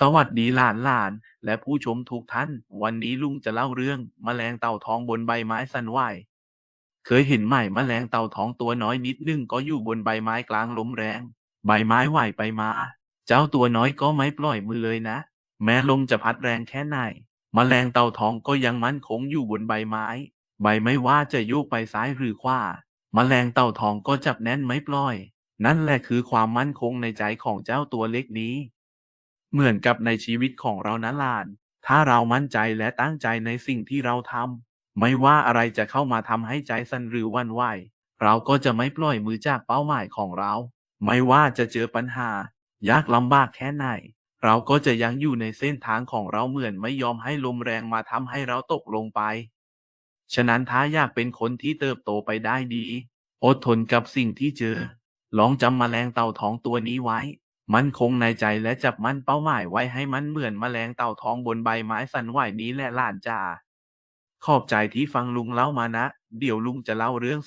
สวัสดีหลานและผู้ชมทุกท่านวันนี้ลุงจะเล่าเรื่องแมลงเต่าทองบนใบไม้สั่นไหวเคยเห็นไหมแมลงเต่าทองตัวน้อยนิดนึงก็อยู่บนใบไม้กลางลมแรงใบไม้ไหวไปมาเจ้าตัวน้อยก็ไม่ปล่อยมือเลยนะแม้ลมจะพัดแรงแค่ไหนแมลงเต่าทองก็ยังมั่นคงอยู่บนใบไม้ใบไม่ว่าจะโยกไปซ้ายหรือขวาแมลงเต่าทองก็จับแน่นไม่ปล่อยนั่นแหละคือความมั่นคงในใจของเจ้าตัวเล็กนี้ เหมือนกับในชีวิตของเรานะหลาน ถ้าเรามั่นใจและตั้งใจในสิ่งที่เราทำ ไม่ว่าอะไรจะเข้ามาทำให้ใจสั่นหรือหวั่นไหวเราก็จะไม่ปล่อยมือจากเป้าหมายของเรา ไม่ว่าจะเจอปัญหายากลำบากแค่ไหน เราก็จะยังอยู่ในเส้นทางของเราเหมือนไม่ยอมให้ลมแรงมาทำให้เราตกลงไป ฉะนั้นถ้าอยากเป็นคนที่เติบโตไปได้ดีอดทนกับสิ่งที่เจอลองจำแมลงเต่าทองตัวนี้ไว้มั่นคงในใจและจับมั่นเป้าหมายไว้ให้มันเหมือนแมลงเต่าทองบนใบไม้สั่นไหวนี้แหละหลานจ๋าขอบใจที่ฟังลุงเล่ามานะเดี๋ยวลุงจะเล่าเรื่อง